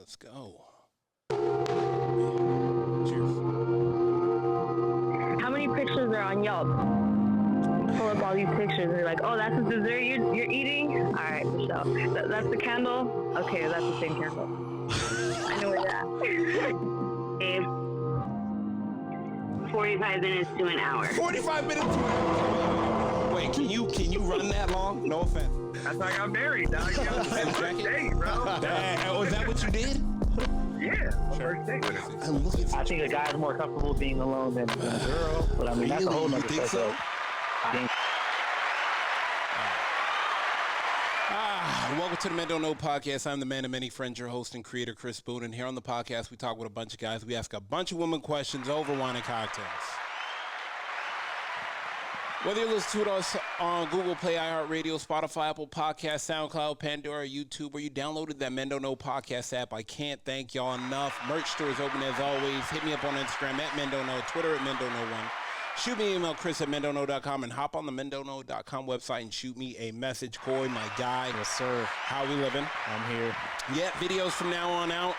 Let's go. Cheers. How many pictures are on Yelp? Pull up all these pictures and you're like, oh, that's the dessert you're eating? All right, for sure. That's the candle? Okay, that's the same candle. I know where that. 45 minutes to an hour. 45 minutes to an hour. Wait, can you run that long? No offense. That's how I got married, dog. You know, first date, bro. Was that what you did? Yeah, first date. I think a guy's more comfortable being alone than a girl, but I mean, that's a whole nother think so? Welcome to the Men Don't Know podcast. I'm the man of many friends, your host and creator, Chris Boone. And here on the podcast, we talk with a bunch of guys. We ask a bunch of women questions over wine and cocktails. Whether you listen to us on Google Play, iHeartRadio, Spotify, Apple Podcasts, SoundCloud, Pandora, YouTube, or you downloaded that Men Don't Know podcast app, I can't thank y'all enough. Merch store is open as always. Hit me up on Instagram at Men Don't Know, Twitter at Men Don't Know 1. Shoot me an email, Chris@mendontknow.com, and hop on the mendontknow.com website and shoot me a message. Coy, my guy. Yes, sir. How we living? I'm here. Yeah, videos from now on out.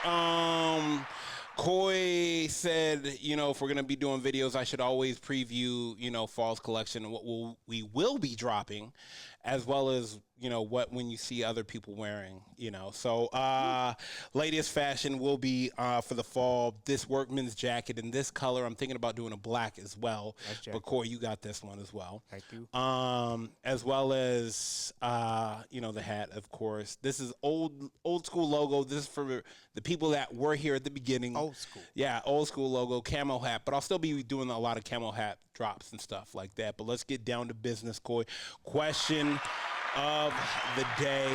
Coy said, if we're going to be doing videos, I should always preview, fall's collection and what we will be dropping, as well as, what when you see other people wearing, So, latest fashion will be for the fall, this workman's jacket in this color. I'm thinking about doing a black as well. Nice but, Coy, you got this one as well. Thank you. As well as, the hat, of course. This is old school logo. This is for the people that were here at the beginning. Old school. Yeah, old school logo, camo hat. But I'll still be doing a lot of camo hat drops and stuff like that. But let's get down to business, Coy. Question of the day.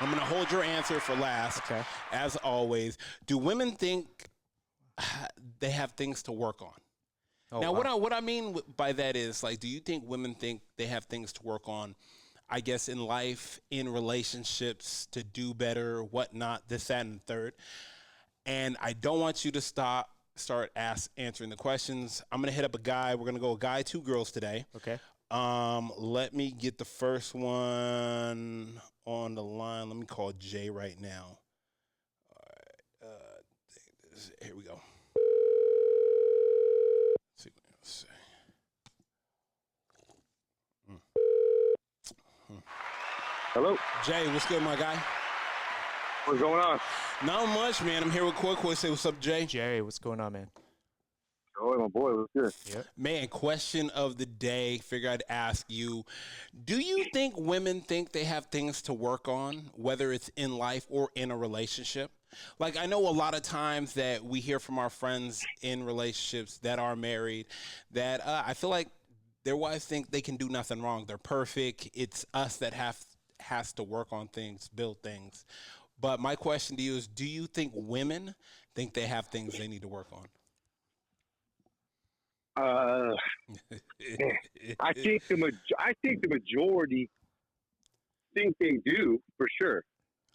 I'm going to hold your answer for last, okay, as always. Do women think they have things to work on? Now, wow. what I mean by that is, do you think women think they have things to work on, I guess, in life, in relationships, to do better, whatnot, this, that, and the third? And I don't want you to start answering the questions. I'm going to hit up a guy. We're going to go a guy, two girls today. Okay. Let me get the first one on the line. Let me call Jay right now. All right. Here we go. Let's see. Hello. Jay, what's good, my guy? What's going on? Not much, man. I'm here with Coy. Say what's up, Jay. Jay, what's going on, man? Oh, my boy, what's good? Yep. Man, question of the day. Figure I'd ask you, do you think women think they have things to work on, whether it's in life or in a relationship? I know a lot of times that we hear from our friends in relationships that are married that I feel like their wives think they can do nothing wrong. They're perfect. It's us that has to work on things, build things. But my question to you is, do you think women think they have things they need to work on? I think the majority think they do, for sure.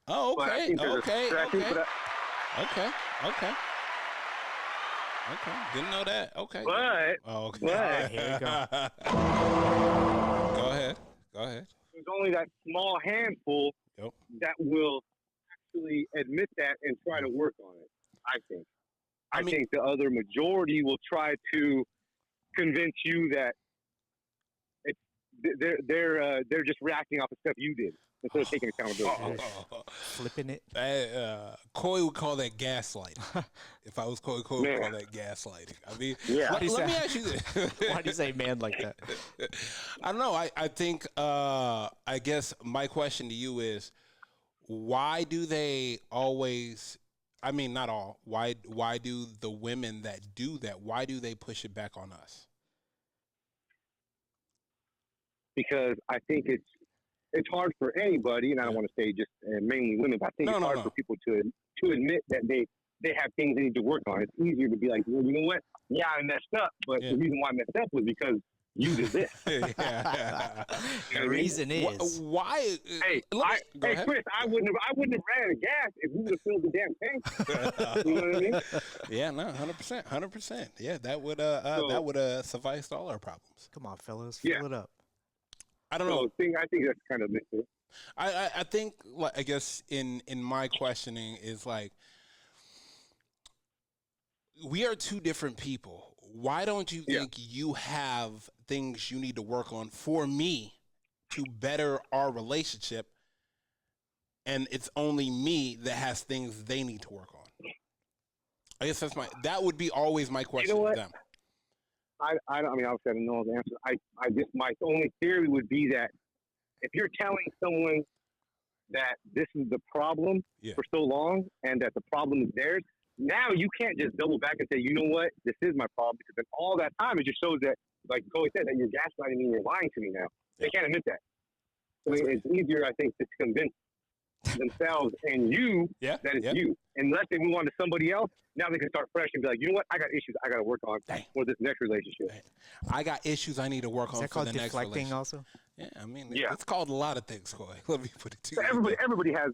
Oh, okay. Okay. Didn't know that. Okay. But Here you go. Go ahead. There's only that small handful that will actually admit that and try to work on it, I think. I think the other majority will try to convince you that they're just reacting off the stuff you did instead of taking accountability. Flipping it. Coy would call that gaslighting. If I was Coy would call that gaslighting. I mean, let me ask you this. Why do you say man like that? I don't know. I think, I guess my question to you is, why do they always, I mean, not all, why do the women that do that, why do they push it back on us? Because I think it's hard for anybody, and I don't want to say just mainly women, but I think it's hard for people to admit that they have things they need to work on. It's easier to be like, well, you know what? Yeah, I messed up, but the reason why I messed up was because you did this. The reason is why? Hey, Chris, I wouldn't have ran a gas if we would have filled the damn tank. You know what I mean? Yeah, no, 100%. Yeah, that would suffice all our problems. Come on, fellas, fill it up. I don't know. I think that's kind of missing. I think, like, I guess in my questioning is like, we are two different people. Why don't you think you have things you need to work on for me to better our relationship, and it's only me that has things they need to work on? I guess that would be always my question to them. I mean, obviously I don't know the answer. I just, my only theory would be that if you're telling someone that this is the problem for so long and that the problem is theirs, now you can't just double back and say, you know what, this is my problem, because then all that time it just shows that, like Chloe said, that you're gaslighting me and you're lying to me now. They can't admit that. I mean, it's easier, I think, to convince themselves and you that it's you. Unless they move on to somebody else, now they can start fresh and be like, you know what, I got issues I got to work on for this next relationship. I got issues I need to work on for the next relationship. Also? Yeah, I mean, it's called a lot of things, Coy. Let me put it to you. Everybody has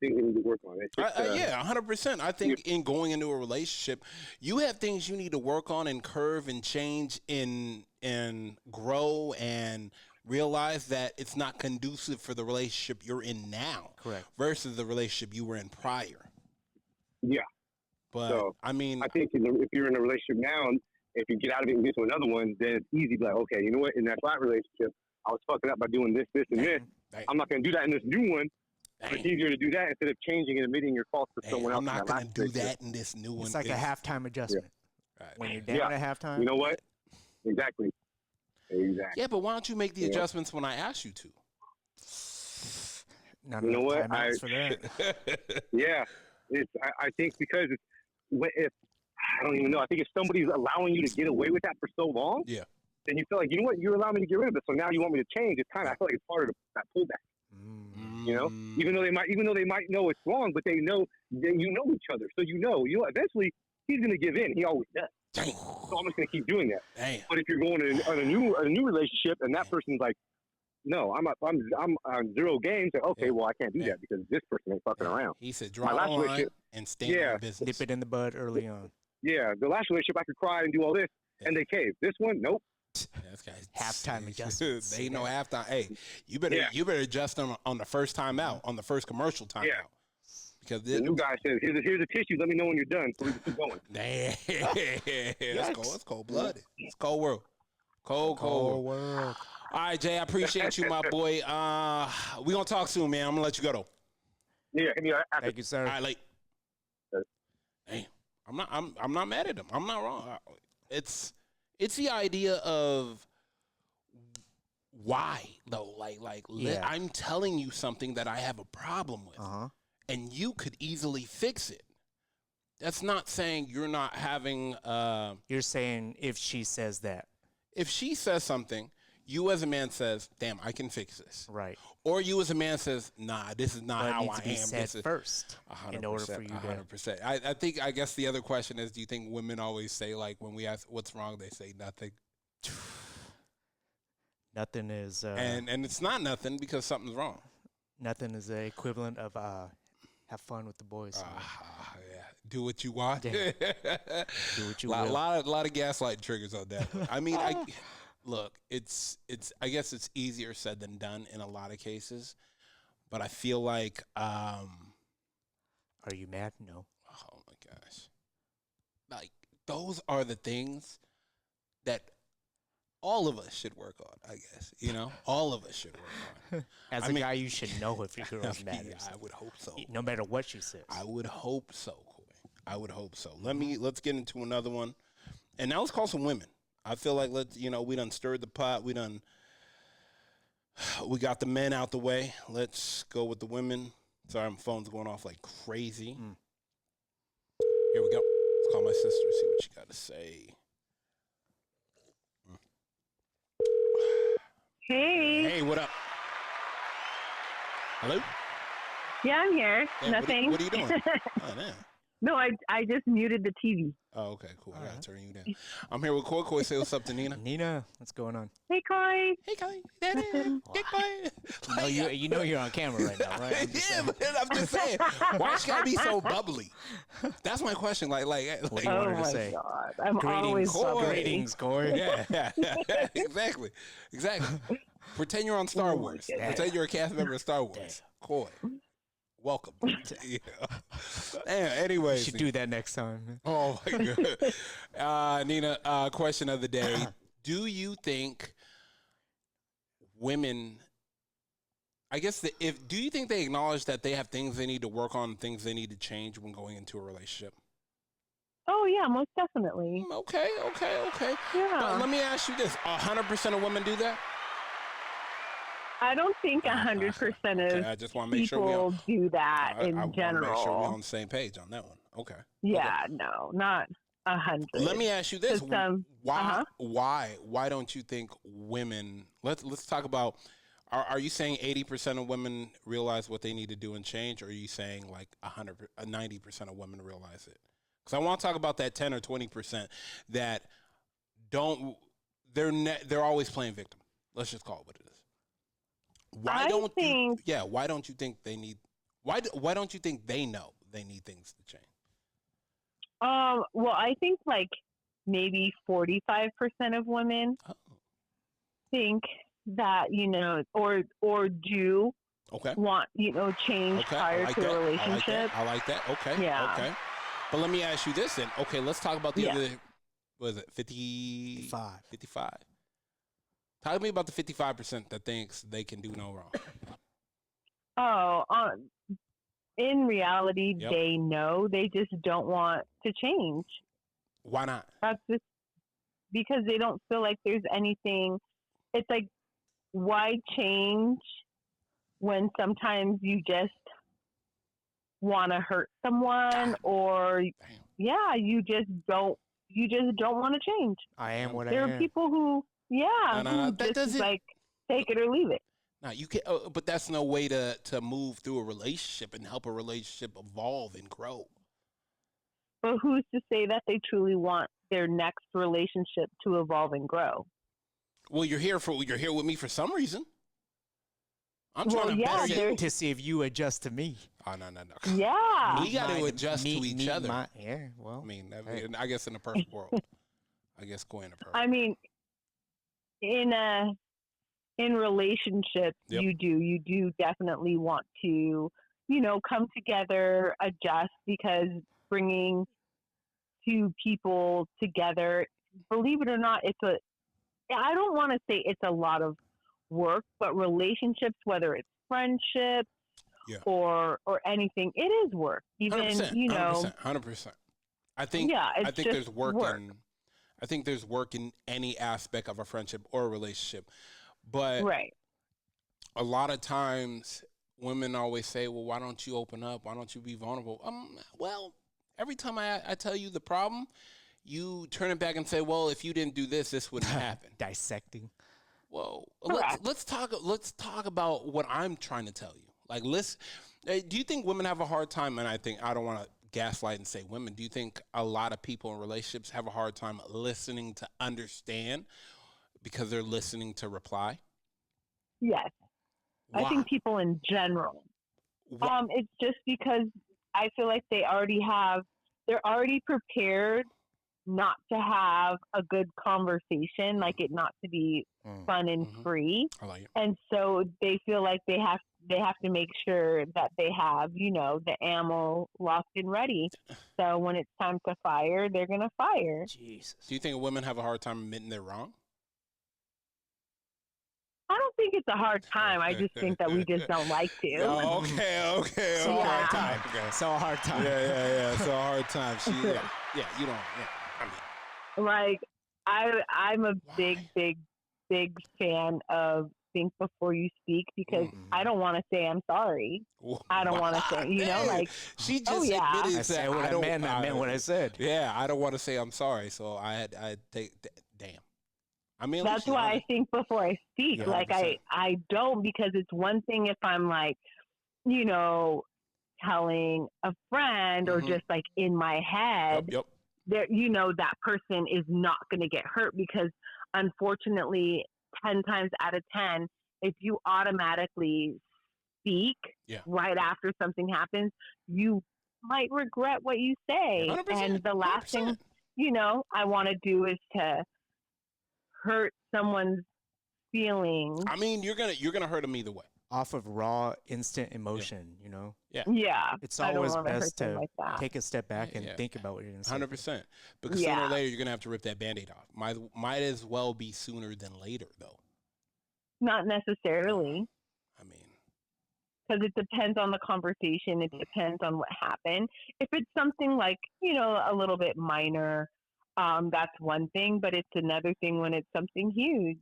things they need to work on. Yeah, 100%. I think in going into a relationship, you have things you need to work on and curve and change and grow and realize that it's not conducive for the relationship you're in now. Correct. Versus the relationship you were in prior. Yeah. But, so, I mean, I think if you're in a relationship now, if you get out of it and get to another one, then it's easy to be like, okay, you know what, in that flat relationship, I was fucking up by doing this, and this. I'm not going to do that in this new one. It's easier to do that instead of changing and admitting your faults to someone else. I'm not going to do that in this new one. It's like a halftime adjustment. Yeah. Right. When you're down at halftime. You know what? Exactly. Yeah, but why don't you make the adjustments when I ask you to? Not you know what? For that. Yeah. I think because if I don't even know. I think if somebody's allowing you to get away with that for so long, then you feel like, you know what, you allowed me to get rid of it, so now you want me to change. It's kind of, I feel like it's harder to that pullback. You know, even though they might know it's wrong, but they know you know each other, so you know eventually he's going to give in. He always does. So I'm just going to keep doing that. But if you're going on a new relationship and that person's like, no, I'm on zero games. Okay, well I can't do that because this person ain't fucking around. He said, draw a line and stay in business. Nip it in the bud early on. Yeah, the last relationship I could cry and do all this, and they caved. This one, nope. Halftime adjustments. They know halftime. Hey, you better adjust them on the first time out, on the first commercial time out. Because the new guy says, "Here's a tissue. Let me know when you're done, so we can keep going." That's cold blooded. It's cold world. Cold world. All right, Jay. I appreciate you, my boy. We gonna talk soon, man. I'm gonna let you go though. Yeah, thank you, sir. All right, late. Hey, I'm not mad at him. I'm not wrong. It's the idea of why though. I'm telling you something that I have a problem with, and you could easily fix it. That's not saying you're not having. You're saying if she says that. If she says something, you as a man says, "Damn, I can fix this." Right. Or you as a man says, "Nah, this is not how I am." It needs to be said first. 100%, in order for you 100%. I guess the other question is, do you think women always say, like, when we ask what's wrong, they say nothing? Nothing is. And it's not nothing because something's wrong. Nothing is the equivalent of have fun with the boys. Yeah. Do what you want. Do what you will. A lot of gaslighting triggers on that. I mean, look, it's. I guess it's easier said than done in a lot of cases, but I feel like. Are you mad? No. Oh my gosh! Like those are the things that all of us should work on. I guess all of us should work on. As a guy, you should know if your girl's mad. I would hope so. No matter what she says. I would hope so, Coy. I would hope so. Let's get into another one, and now let's call some women. I feel like we done stirred the pot. We got the men out the way. Let's go with the women. Sorry, my phone's going off like crazy. Here we go. Let's call my sister, see what she got to say. Hey, what up? Hello? Yeah, I'm here. Hey, Nothing. What are you doing? Oh, man. No, I just muted the TV. Oh, okay, cool. I gotta turn you down. I'm here with Coy. Coy, say what's up to Nina. Nina, what's going on? Hey, Coy. Hey, Coy. Get Coy. You know you're on camera right now, right? Yeah, but I'm just saying. Why she gotta be so bubbly? That's my question. What do you want her to say? God. I'm always Greetings, Coy. Yeah, exactly. Pretend you're on Star Oh my Wars. goodness. Pretend you're a cast member of Star Wars. Coy. Welcome. Yeah. Anyways. You should do that next time. Oh my god. Nina, question of the day. Do you think women do you think they acknowledge that they have things they need to work on, things they need to change when going into a relationship? Oh yeah, most definitely. Okay. Yeah. But let me ask you this. 100% of women do that? I don't think 100% Okay, of I just want to make sure people do that I in want to general. make sure we're on the same page on that one. Okay. Yeah, no, not 100. Let me ask you this: uh-huh. why don't you think women? Let's talk about. Are you saying 80% of women realize what they need to do and change, or are you saying like 90% of women realize it? Because I want to talk about that 10 or 20% that don't. They're always playing victim. Let's just call it what it is. Why don't you think they need? Why don't you think they know they need things to change? Well, I think like maybe 45% of women think that, or do want, change prior to a relationship. I like that. Okay. Yeah. Okay. But let me ask you this then. Okay, let's talk about the other, what is it, 55? 55. Talk to me about the 55% that thinks they can do no wrong. In reality, Yep. they know, they just don't want to change. Why not? That's just because they don't feel like there's anything. It's like, why change when sometimes you just want to hurt someone, or you just don't want to change. I am what There I am. are people who who that just doesn't like take it or leave it. No, you can't. But that's no way to move through a relationship and help a relationship evolve and grow. But who's to say that they truly want their next relationship to evolve and grow? Well, you're here with me for some reason. I'm trying to better you. To see if you adjust to me. Oh no. Yeah. We got to adjust to each other. Well, I mean, I guess in a perfect world. I guess going in a perfect. I mean, in relationships, Yep. you do definitely want to, come together, adjust, because bringing two people together, believe it or not, I don't want to say it's a lot of work, but relationships, whether it's friendships or anything, it is work. Even 100%. I think there's work. I think there's work in any aspect of a friendship or a relationship. But a lot of times women always say, well, why don't you open up? Why don't you be vulnerable? Well, every time I tell you the problem, you turn it back and say, well, if you didn't do this, this wouldn't happen. Dissecting. Well, let's talk about what I'm trying to tell you. Like, do you think women have a hard time? And I don't want to gaslight and say women. Do you think a lot of people in relationships have a hard time listening to understand because they're listening to reply? Yes. Why? I think people in general. It's just because I feel like they're already prepared not to have a good conversation, like it not to be fun and free. I like it. And so they feel like they have to make sure that they have, the ammo locked and ready. So when it's time to fire, they're going to fire. Jesus. Do you think women have a hard time admitting they're wrong? I don't think it's a hard time. I just think that we just don't like to. Oh, okay. So Yeah. hard time. So a hard time. Yeah. So a hard time. You don't. Yeah. I mean, Like, I'm a big fan of think before you speak, because I don't want to say I'm sorry. I don't want to say, like, she just admitted I said what I meant. I meant what I said. Yeah, I don't want to say I'm sorry, so I take. Damn. I mean, that's why I think before I speak. Yeah, like, 100%. I don't, because it's one thing if I'm like, telling a friend or just like in my head. Yep. There, that person is not going to get hurt, because unfortunately 10 times out of 10, if you automatically speak right after something happens, you might regret what you say. 100%, and the last 100%. thing I want to do is to hurt someone's feelings. I mean, you're gonna hurt them either way. Off of raw, instant emotion, you know? Yeah. It's I don't always wanna hurt best them to like that. take a step back and Yeah. think about what you're going to say. 100%. Because sooner or later, you're gonna have to rip that Band-Aid off. Might as well be sooner than later, though. Not necessarily, I mean, because it depends on the conversation. It depends on what happened. If it's something like, a little bit minor, that's one thing, but it's another thing when it's something huge.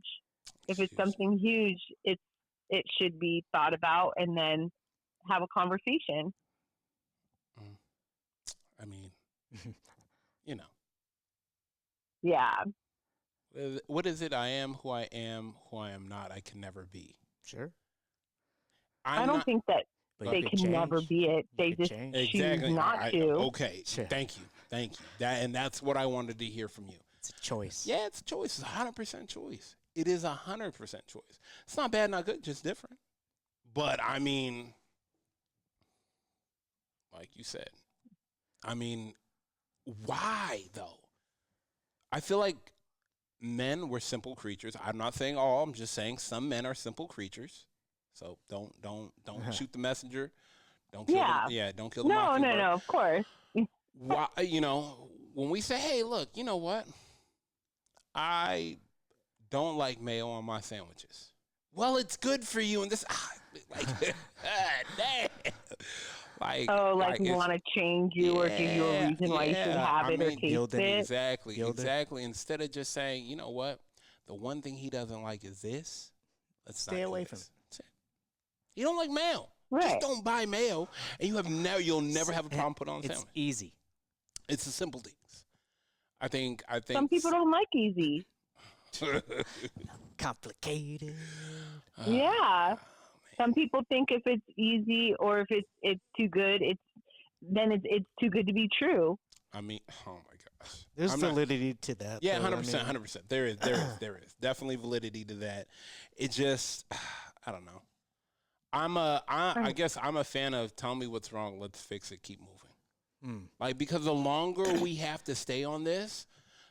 If it's something huge, it should be thought about and then have a conversation. I mean, Yeah. What is it? I am, who I am not. I can never be. Sure. I don't think that But they you can change. never be it. They could just change. Exactly. choose not to. Okay. Sure. Thank you. That's what I wanted to hear from you. It's a choice. Yeah, it's a choice. It's 100% choice. It is 100% choice. It's not bad, not good, just different. But I mean, like you said, I mean, why though? I feel like men were simple creatures. I'm not saying all. I'm just saying some men are simple creatures. So don't shoot the messenger. Don't kill don't kill the mockingbird. No, of course. Why, when we say, hey, look, you know what? I don't like mayo on my sandwiches. Well, it's good for you, and this, damn. We want to change you or give you a reason why you should have it or taste it. Exactly. Instead of just saying, you know what, the one thing he doesn't like is this. Let's stay away from it. That's it. You don't like mayo. Right. Just don't buy mayo, and you'll never have a problem putting on a sandwich. It's easy. It's the simple things. I think. Some people don't like easy. Complicated. Yeah. Some people think if it's easy or if it's too good, it's too good to be true. I mean, oh my gosh. There's validity to that. Yeah, though. 100%, 100%. There is definitely validity to that. It just, I don't know. I guess I'm a fan of tell me what's wrong, let's fix it, keep moving. Like, because the longer we have to stay on this,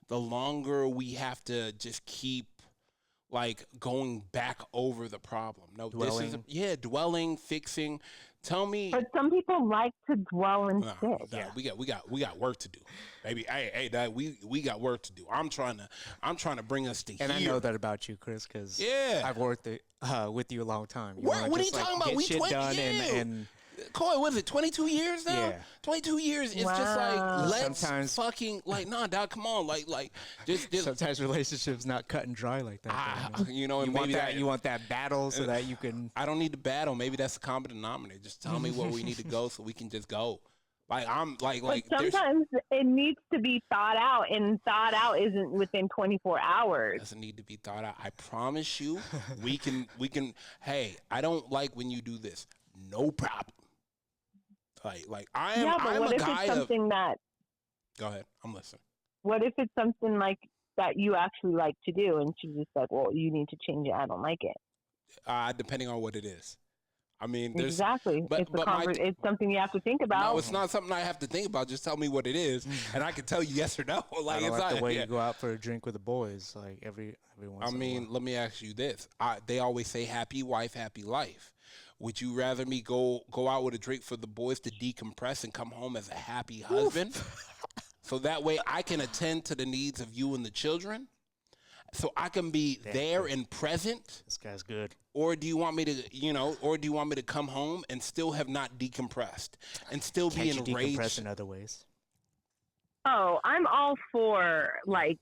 the longer we have to just keep like going back over the problem. No, dwelling. Dwelling, fixing. Tell me. But some people like to dwell and sit. Yeah, we got work to do, baby. Hey, Dad, we got work to do. I'm trying to bring us to and here. I know that about you, Chris, because I've worked with you a long time. What are you talking about? Get shit done and Coy, was it 22 years now? Yeah. 22 years. It's just like, let's sometimes fucking, like, nah, dog, come on. Like, just sometimes relationships not cut and dry like that. and you maybe you want that battle so that you can. I don't need to battle. Maybe that's the common denominator. Just tell me where we need to go so we can just go. Like, I'm like, but sometimes it needs to be thought out, and thought out isn't within 24 hours. Doesn't need to be thought out. I promise you, we can. Hey, I don't like when you do this. No problem. Like I am. Yeah, but I'm what a if guy it's something that? Go ahead. I'm listening. What if it's something like that you actually like to do, and she's just like, "Well, you need to change it. I don't like it." Depending on what it is. I mean, there's exactly. It's something you have to think about. No, it's not something I have to think about. Just tell me what it is, and I can tell you yes or no. Like, I it's like not the way you go out for a drink with the boys, like every once. I mean, let me ask you this: they always say "happy wife, happy life." Would you rather me go out with a drink for the boys to decompress and come home as a happy husband, so that way I can attend to the needs of you and the children, so I can be there and present? This guy's good. Or do you want me to, come home and still have not decompressed and still be enraged? Decompress in other ways. Oh, I'm all for like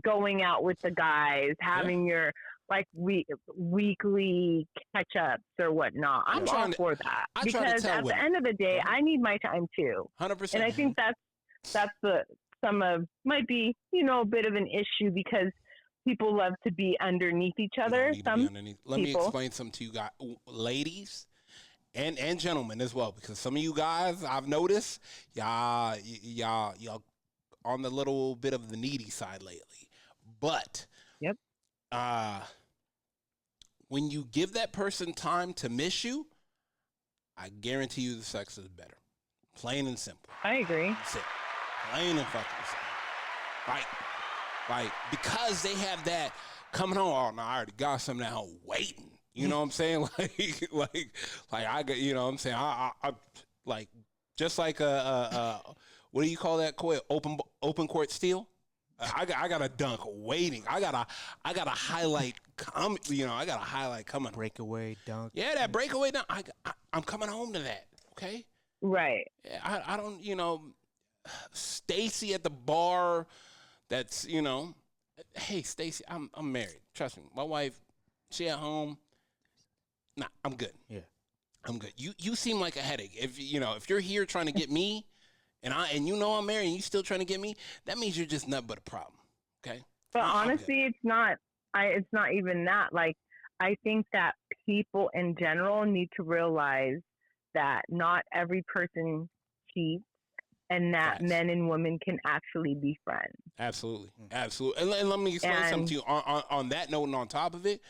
going out with the guys, having your like weekly catch-ups or whatnot. I'm all for that because at the end of the day, I need my time too. 100%. And I think might be a bit of an issue because people love to be underneath each other. Let me explain something to you guys, ladies and gentlemen as well, because some of you guys I've noticed y'all on the little bit of the needy side lately. But yep. When you give that person time to miss you, I guarantee you the sex is better. Plain and simple. I agree. That's it. Plain and fucking simple. Like, because they have coming home. Oh no, I already got something at home waiting. You know what I'm saying? Like I got. You know what I'm saying? I like just like what do you call that? Open court steal. I got a dunk waiting. I got a highlight coming. You know, I got a highlight coming. Breakaway dunk. Yeah, that breakaway dunk. I'm coming home to that. Okay. Right. Yeah, I don't. You know, Stacy at the bar. That's, you know, hey Stacy, I'm married. Trust me, my wife, she at home. Nah, I'm good. Yeah, I'm good. You seem like a headache. If you're here trying to get me. And you know I'm married and you still trying to get me, that means you're just nothing but a problem. Okay? But honestly, it's not even that. Like, I think that people in general need to realize that not every person cheats and that men and women can actually be friends. Absolutely. Absolutely. And let me explain something to you on that note, and on top of it.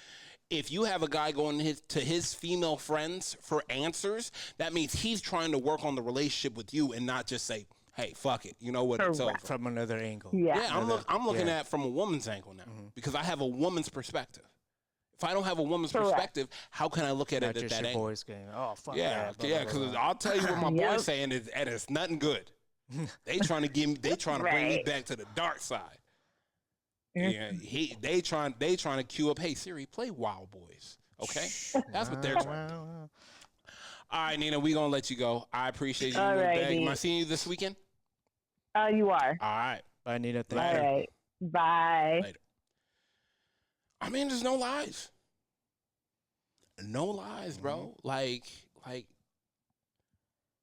If you have a guy going to his female friends for answers, that means he's trying to work on the relationship with you and not just say, hey, fuck it. You know what? It's over. From another angle. Yeah, I'm looking at it from a woman's angle now because I have a woman's perspective. If I don't have a woman's perspective, how can I look at it at that angle? Boys going, oh, fuck yeah, that. Yeah, because I'll tell you what my boy's saying is, and it's nothing good. They trying to bring me back to the dark side. Yeah, they trying to cue up. Hey Siri, play Wild Boys. Okay, that's what they're trying to do. All right, Nina, we gonna let you go. I appreciate you. Am I seeing you this weekend? You are. All right. Bye, Nina. All right. Bye. Later. I mean, there's no lies. No lies, bro. Like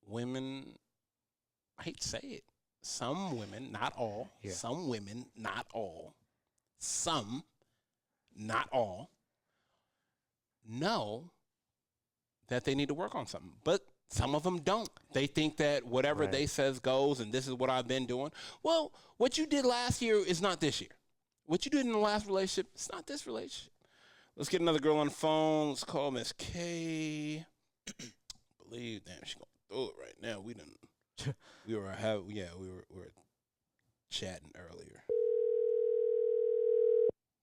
women. I hate to say it. Some women, not all. Yeah. Some women, not all. Some, not all, know that they need to work on something, but some of them don't. They think that whatever they says goes, and this is what I've been doing. Well, what you did last year is not this year. What you did in the last relationship, it's not this relationship. Let's get another girl on the phone. Let's call Miss K. Believe, damn, she's gonna throw it right now. We were chatting earlier.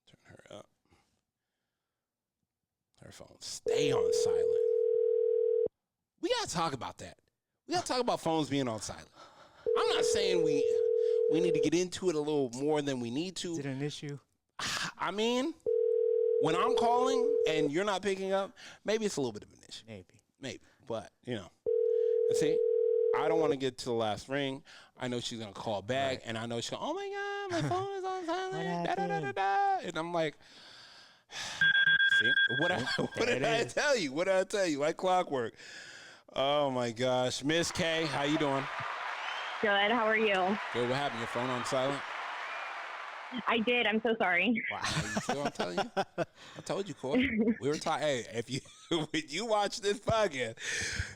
Turn her up. Her phone stay on silent. We gotta talk about that. We gotta talk about phones being on silent. I'm not saying we need to get into it a little more than we need to. Is it an issue? I mean, when I'm calling and you're not picking up, maybe it's a little bit of an issue. Maybe. But, you know. See, I don't want to get to the last ring. I know she's going to call back, and I know she's going, oh, my God, my phone is on silent. Da, da, da, da, da. And I'm like, see, what did I tell you? What did I tell you? Like clockwork. Oh, my gosh. Miss K, how you doing? Good. How are you? Good. What happened? Your phone on silent? I did. I'm so sorry. Wow. You see what I'm telling you? I told you, Corey. We were talking. Hey, if you when you watch this podcast,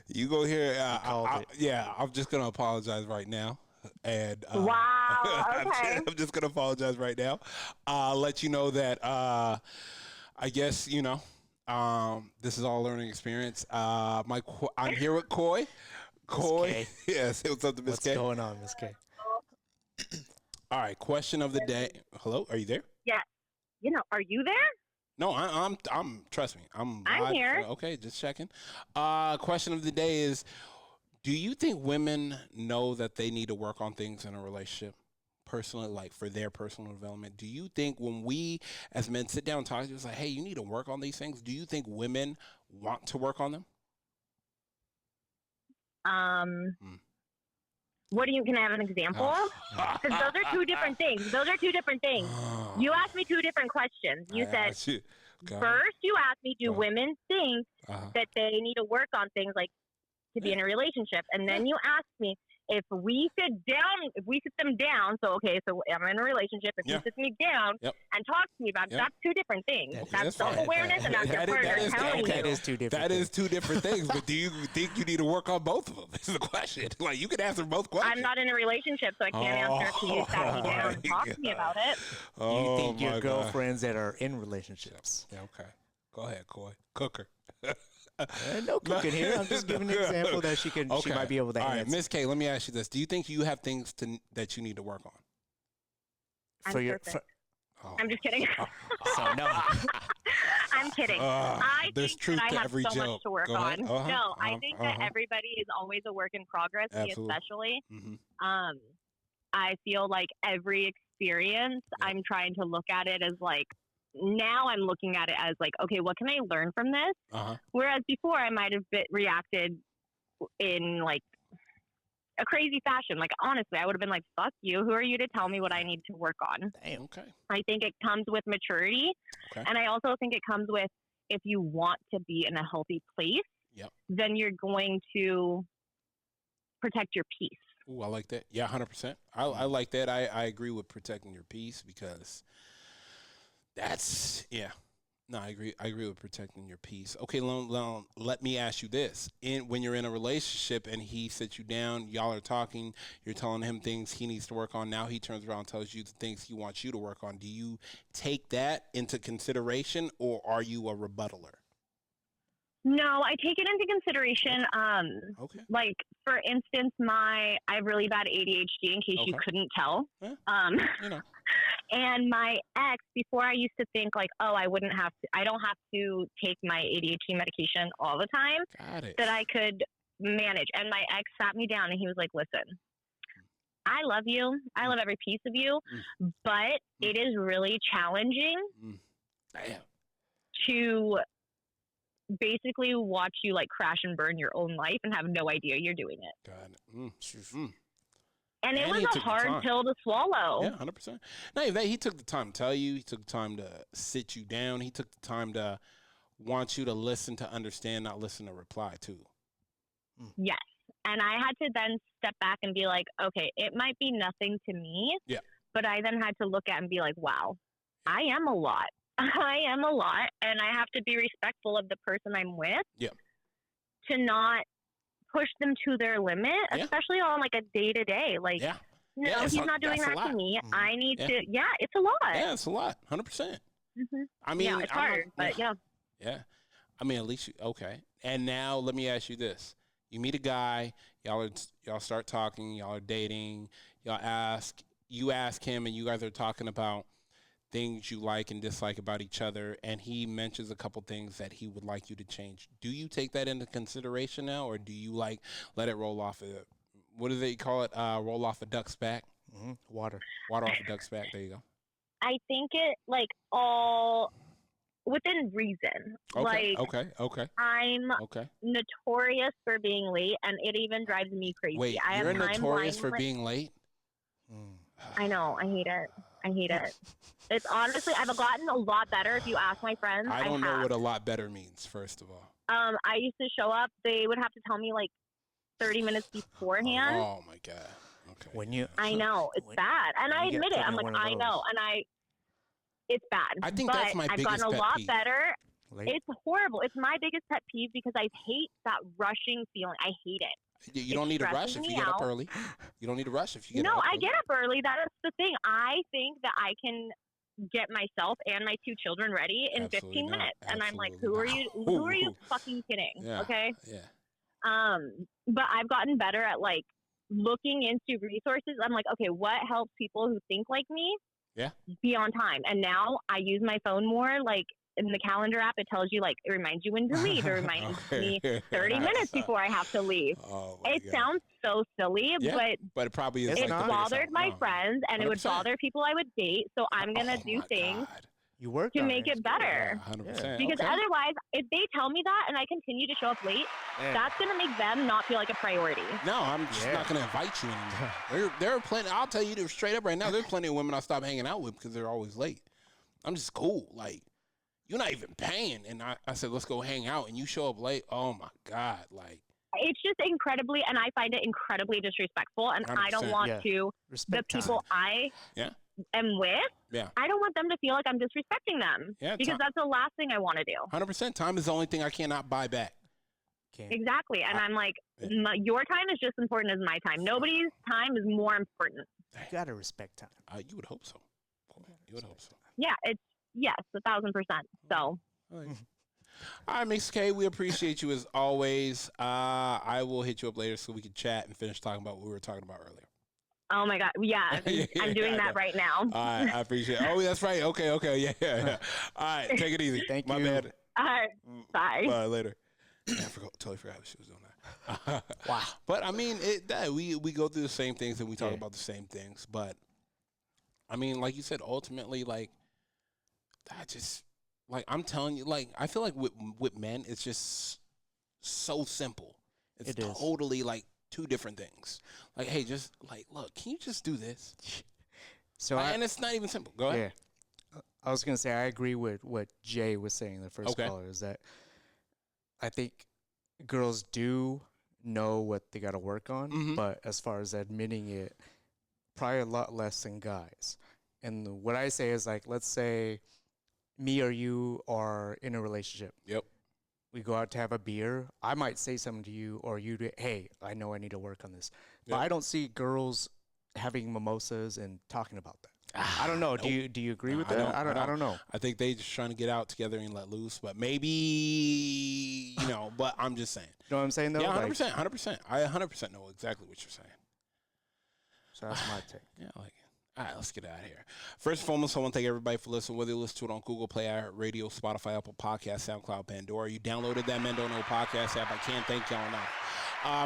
you go here. I'm just gonna apologize right now. And wow. Okay. I'm just gonna apologize right now. Let you know that I guess this is all a learning experience. I'm here with Coy. Coy, yes. What's up to Miss K? What's going on, Miss K? All right, question of the day. Hello, are you there? Yeah. Are you there? No, I'm. Trust me, I'm here. Okay, just checking. Question of the day is: do you think women know that they need to work on things in a relationship, personally, like for their personal development? Do you think when we as men sit down and talk to you, it's like, hey, you need to work on these things? Do you think women want to work on them? What can I have an example? Because those are two different things. You asked me two different questions. You said, first you asked me, do women think that they need to work on things like to be in a relationship? And then you asked me, if we sit them down, so I'm in a relationship, if you sit me down and talk to me about it, that's two different things. That's self-awareness and that's your partner telling you. That is two different That is two different things, but do you think you need to work on both of them? This is the question. Like, you can answer both questions. I'm not in a relationship, so I can't answer if you sat me down and talk to me about it. You think your girlfriends that are in relationships. Yeah, okay. Go ahead, Coy. Cooker. No cooking here. I'm just giving an example that she might be able to answer. All right, Miss K, let me ask you this. Do you think you have things that you need to work on? I'm perfect. Oh. I'm just kidding. So no. I'm kidding. I there's think truth that I to have every so joke. much to work Go ahead. on. No, I think that everybody is always a work in progress, me Absolutely. especially. Mm-hmm. I feel like every experience, I'm trying to look at it as like, now I'm looking at it as like, okay, what can I learn from this? Whereas before I might have reacted in like a crazy fashion. Like, honestly, I would have been like, fuck you. Who are you to tell me what I need to work on? Damn. Okay. I think it comes with maturity. Okay. And I also think it comes with, if you want to be in a healthy place, then you're going to protect your peace. Ooh, I like that. Yeah, 100%. I like that. I agree with protecting your peace because that's, No, I agree. I agree with protecting your peace. Okay, let me ask you this. When you're in a relationship and he sits you down, y'all are talking, you're telling him things he needs to work on. Now he turns around and tells you the things he wants you to work on. Do you take that into consideration, or are you a rebuttaler? No, I take it into consideration. Okay. Like, for instance, I have really bad ADHD, in case you couldn't tell. You know. And my ex, before I used to think like, oh, I don't have to take my ADHD medication all the time. Got it. That I could manage. And my ex sat me down and he was like, listen, I love you. I love every piece of you, but it is really challenging to basically watch you like crash and burn your own life and have no idea you're doing it. Got it. And it was a hard pill to swallow. Yeah, 100%. Not even that, he took the time to tell you. He took the time to sit you down. He took the time to want you to listen, to understand, not listen to reply, too. Yes. And I had to then step back and be like, okay, it might be nothing to me. Yeah. But I then had to look at and be like, wow, I am a lot. I am a lot. And I have to be respectful of the person I'm with. Yeah. To not push them to their limit, especially on like a day-to-day. Like, no, he's not doing that to me. I need to, it's a lot. Yeah, it's a lot. 100%. I mean, it's hard, but yeah. Yeah. I mean, at least okay. And now let me ask you this. You meet a guy, y'all start talking, y'all are dating, you ask him, and you guys are talking about things you like and dislike about each other, and he mentions a couple things that he would like you to change. Do you take that into consideration now, or do you like let it roll off what do they call it? Roll off a duck's back? Mm-hmm. Water off a duck's back. There you go. I think it like all within reason. Okay. I'm notorious for being late, and it even drives me crazy. Wait, you're notorious for being late? I know. I hate it. It's honestly, I've gotten a lot better. If you ask my friends, I don't know what a lot better means, first of all. I used to show up. They would have to tell me like 30 minutes beforehand. Oh my God. Okay. I know it's bad, and I admit it. I'm like, I know, and it's bad. I think that's my biggest I've gotten a pet lot peeve. better. Late. It's horrible. It's my biggest pet peeve because I hate that rushing feeling. I hate it. You don't need to rush if you get up early. You don't need to rush if you get up early. No, I get up early. That's the thing. I think that I can get myself and my two children ready in 15 minutes. And I'm like, who are you fucking kidding? Yeah. Okay. Yeah. But I've gotten better at like looking into resources. I'm like, okay, what helps people who think like me be on time? And now I use my phone more. Like in the calendar app, it tells you like, it reminds you when to leave. It reminds me 30 minutes before I have to leave. It sounds so silly, but it probably is. It bothered my friends, and 100%. It would bother people I would date. So I'm going to do things to make it better. 100%. Because otherwise, if they tell me that and I continue to show up late, that's going to make them not feel like a priority. No, I'm just not going to invite you anymore. There are plenty. I'll tell you straight up right now. There's plenty of women I stop hanging out with because they're always late. I'm just cool. Like, you're not even paying. And I said, let's go hang out. And you show up late. Oh, my God. Like, it's just incredibly, and I find it incredibly disrespectful. And I don't want to, respect the people I am with, I don't want them to feel like I'm disrespecting them. Because that's the last thing I want to do. 100%. Time is the only thing I cannot buy back. Exactly. And I'm like, your time is just as important as my time. Nobody's time is more important. You got to respect time. You would hope so. You would hope so. Yeah, yes, 1,000%. So. All right, Miss K, we appreciate you as always. I will hit you up later so we can chat and finish talking about what we were talking about earlier. Oh my God. Yeah. I'm doing that right now. All right. I appreciate it. Oh, that's right. Okay. Yeah. All right. Take it easy. Thank My you. bad. All right. Bye. Bye. Later. Totally forgot she was doing that. Wow. But I mean, we go through the same things and we talk about the same things. But I mean, like you said, ultimately, like, that just, like, I'm telling you, like, I feel like with men, it's just so simple. It's totally like two different things. Like, hey, just like, look, can you just do this? So and it's not even simple. Go ahead. Yeah. I was gonna say I agree with what Jay was saying. The first caller is that I think girls do know what they got to work on, but as far as admitting it, probably a lot less than guys. And what I say is, like, let's say me or you are in a relationship. Yep. We go out to have a beer. I might say something to you, or you do, hey, I know I need to work on this. But I don't see girls having mimosas and talking about that. I don't know. Nope. Do you agree with that? I don't know. I think they just trying to get out together and let loose, but maybe, but I'm just saying. You know what I'm saying, though? Yeah, 100%. I 100% know exactly what you're saying. So that's my take. Yeah, I like it. All right, let's get out of here. First and foremost, I want to thank everybody for listening, whether you listen to it on Google Play, iHeartRadio, Spotify, Apple Podcasts, SoundCloud, Pandora. You downloaded that Men Don't Know podcast app. I can't thank y'all enough.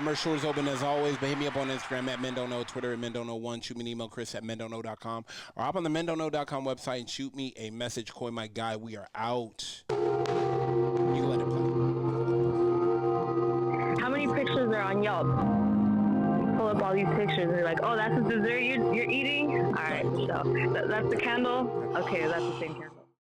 Merch store is open as always, but hit me up on Instagram at Men Don't Know, Twitter at Men Don't Know 1. Shoot me an email, Chris at mendontknow.com, or hop on the mendontknow.com website and shoot me a message. Koi, my guy, we are out. You let it play. How many pictures are on Yelp? Pull up all these pictures and you're like, oh, that's the dessert you're eating? All right, so that's the candle? Okay, that's the same candle.